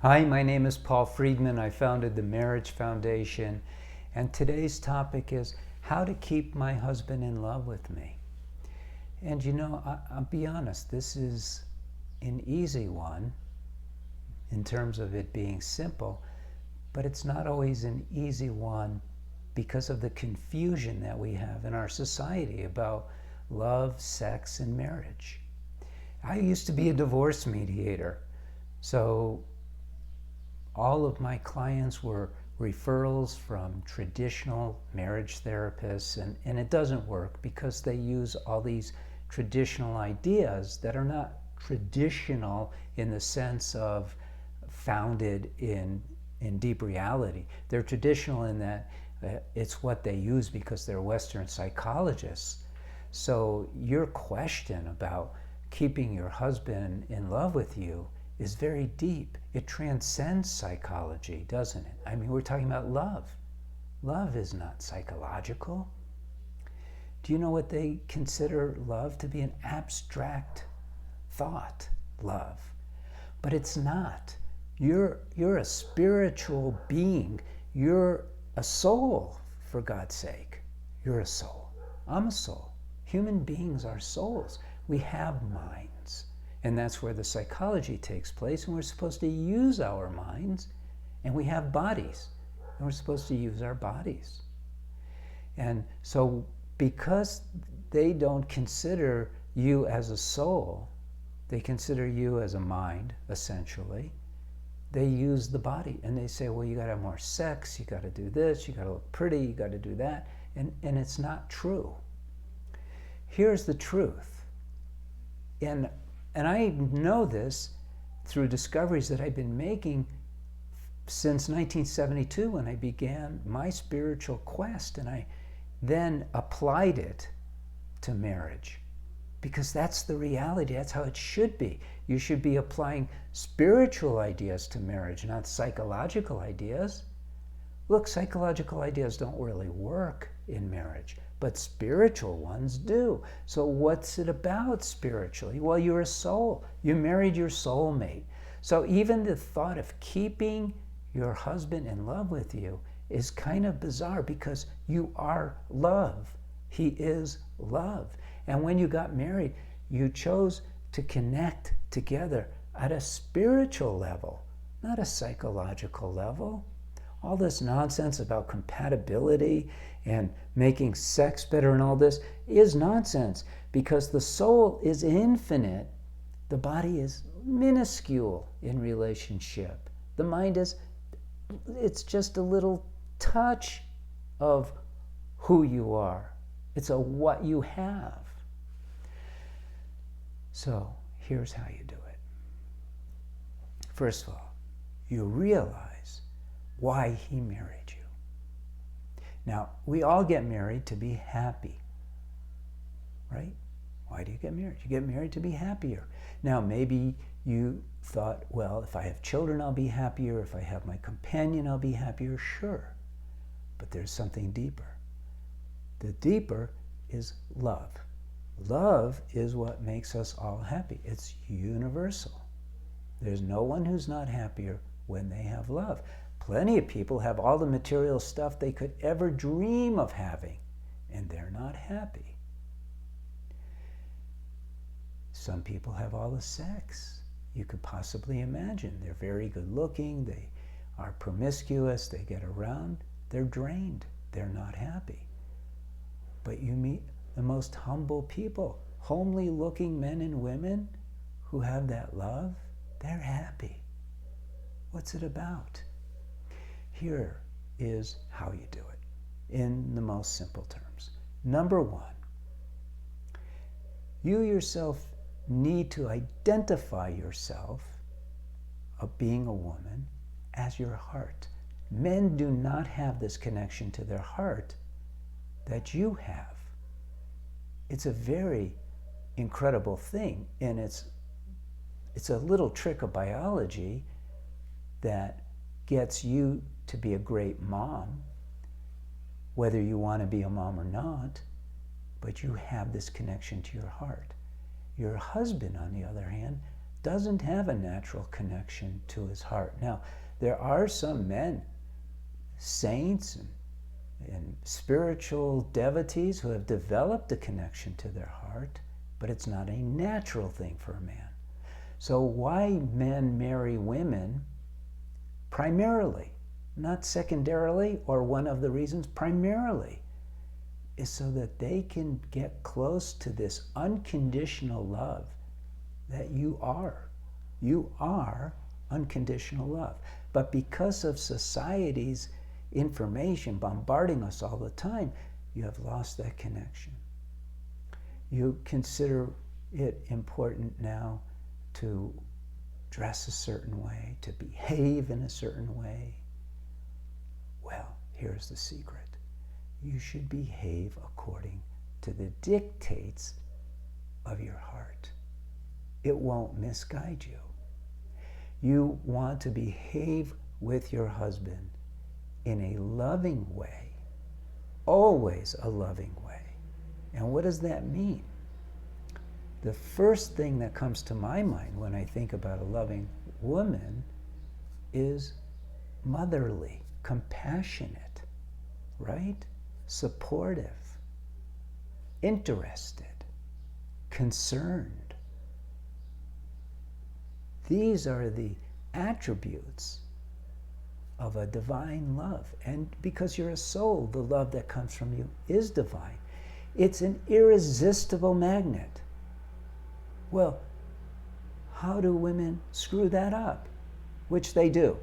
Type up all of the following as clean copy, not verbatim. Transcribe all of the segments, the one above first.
Hi, my name is Paul Friedman. I founded the Marriage Foundation, and today's topic is how to keep my husband in love with me. And I'll be honest, this is an easy one in terms of it being simple, but it's not always an easy one because of the confusion that we have in our society about love, sex, and marriage. I used to be a divorce mediator, so all of my clients were referrals from traditional marriage therapists, and it doesn't work because they use all these traditional ideas that are not traditional in the sense of founded in deep reality. They're traditional in that it's what they use because they're Western psychologists. So your question about keeping your husband in love with you is very deep. It transcends psychology, doesn't it? I mean, we're talking about love. Love is not psychological. Do you know what they consider love to be? An abstract thought, love. But it's not. You're a spiritual being. You're a soul, for God's sake. You're a soul. I'm a soul. Human beings are souls. We have minds. And that's where the psychology takes place, and we're supposed to use our minds, and we have bodies, and we're supposed to use our bodies. And so because they don't consider you as a soul, they consider you as a mind, essentially, they use the body, and they say, well, you got to have more sex, you got to do this, you got to look pretty, you got to do that, and it's not true. Here's the truth. And I know this through discoveries that I've been making since 1972 when I began my spiritual quest, and I then applied it to marriage because that's the reality. That's how it should be. You should be applying spiritual ideas to marriage, not psychological ideas. Look, psychological ideas don't really work in marriage, but spiritual ones do. So what's it about spiritually? Well, you're a soul. You married your soulmate. So even the thought of keeping your husband in love with you is kind of bizarre because you are love. He is love. And when you got married, you chose to connect together at a spiritual level, not a psychological level. All this nonsense about compatibility and making sex better and all this is nonsense because the soul is infinite. The body is minuscule in relationship. The mind it's just a little touch of who you are. It's a what you have. So here's how you do it. First of all, you realize why he married you. Now, we all get married to be happy, right? Why do you get married? You get married to be happier. Now, maybe you thought, well, if I have children, I'll be happier. If I have my companion, I'll be happier. Sure. But there's something deeper. The deeper is love. Love is what makes us all happy. It's universal. There's no one who's not happier when they have love. Plenty of people have all the material stuff they could ever dream of having, and they're not happy. Some people have all the sex you could possibly imagine. They're very good looking, they are promiscuous, they get around, they're drained, they're not happy. But you meet the most humble people, homely looking men and women who have that love, they're happy. What's it about? Here is how you do it in the most simple terms. Number one, you yourself need to identify yourself of being a woman as your heart. Men do not have this connection to their heart that you have. It's a very incredible thing, and it's a little trick of biology that gets you to be a great mom, whether you want to be a mom or not, but you have this connection to your heart. Your husband, on the other hand, doesn't have a natural connection to his heart. Now, there are some men, saints and spiritual devotees who have developed a connection to their heart, but it's not a natural thing for a man. So why men marry women primarily, not secondarily, or one of the reasons, primarily, is so that they can get close to this unconditional love that you are. You are unconditional love. But because of society's information bombarding us all the time, you have lost that connection. You consider it important now to dress a certain way, to behave in a certain way. Well, here's the secret. You should behave according to the dictates of your heart. It won't misguide you. You want to behave with your husband in a loving way, always a loving way. And what does that mean? The first thing that comes to my mind when I think about a loving woman is motherly, compassionate, right? Supportive, interested, concerned. These are the attributes of a divine love. And because you're a soul, the love that comes from you is divine. It's an irresistible magnet. Well, how do women screw that up? Which they do.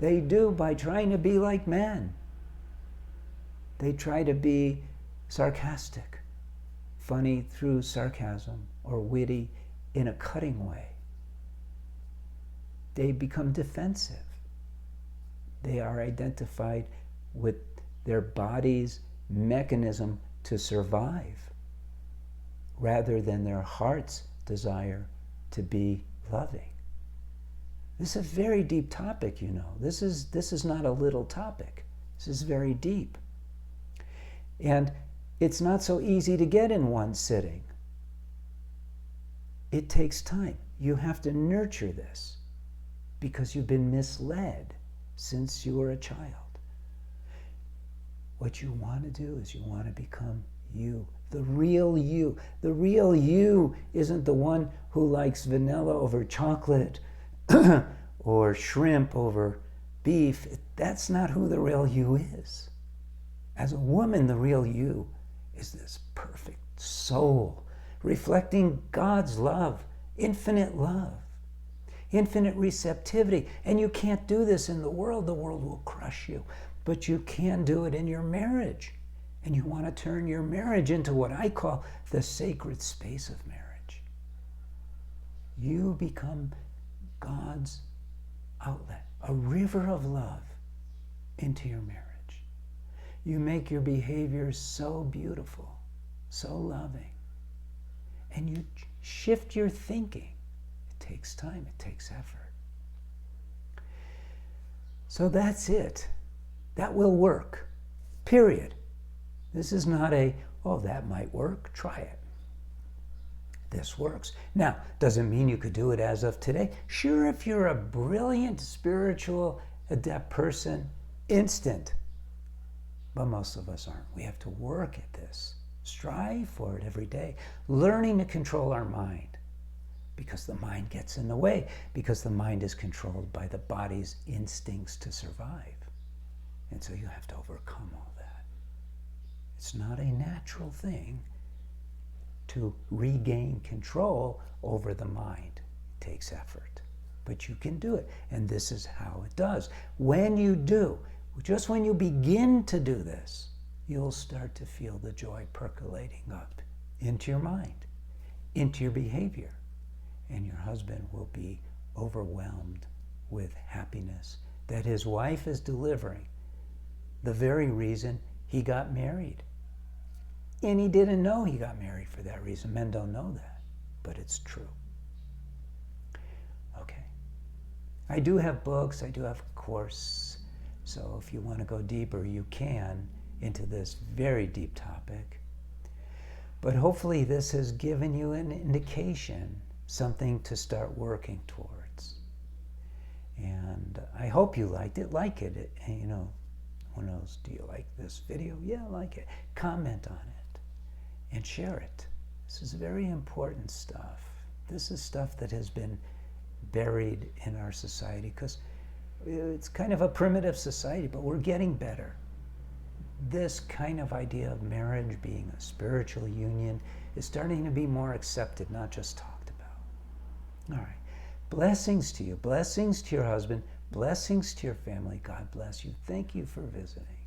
They do by trying to be like men. They try to be sarcastic, funny through sarcasm, or witty in a cutting way. They become defensive. They are identified with their body's mechanism to survive, rather than their heart's desire to be loving. This is a very deep topic, you know. This is not a little topic. This is very deep. And it's not so easy to get in one sitting. It takes time. You have to nurture this because you've been misled since you were a child. What you want to do is you want to become you, the real you. The real you isn't the one who likes vanilla over chocolate or shrimp over beef. That's not who the real you is. As a woman, the real you is this perfect soul, reflecting God's love, infinite receptivity. And you can't do this in the world. The world will crush you. But you can do it in your marriage. And you want to turn your marriage into what I call the sacred space of marriage. You become God's outlet, a river of love into your marriage. You make your behavior so beautiful, so loving. And you shift your thinking. It takes time, it takes effort. So that's it. That will work, period. This is not oh, that might work, try it. This works. Now, does it mean you could do it as of today? Sure, if you're a brilliant, spiritual, adept person, instant. But most of us aren't. We have to work at this. Strive for it every day. Learning to control our mind. Because the mind gets in the way. Because the mind is controlled by the body's instincts to survive. And so you have to overcome all that. It's not a natural thing to regain control over the mind. It takes effort. But you can do it. And this is how it does. When you do, just when you begin to do this, you'll start to feel the joy percolating up into your mind, into your behavior. And your husband will be overwhelmed with happiness that his wife is delivering, the very reason he got married. And he didn't know he got married for that reason. Men don't know that, but it's true. Okay. I do have books, I do have a course, so if you want to go deeper, you can into this very deep topic. But hopefully this has given you an indication something to start working towards. And I hope you liked it. Like it. And, you know, who knows? Do you like this video? Yeah, like it. Comment on it and share it. This is very important stuff. This is stuff that has been buried in our society because it's kind of a primitive society, but we're getting better. This kind of idea of marriage being a spiritual union is starting to be more accepted, not just talked about. All right. Blessings to you. Blessings to your husband. Blessings to your family. God bless you. Thank you for visiting.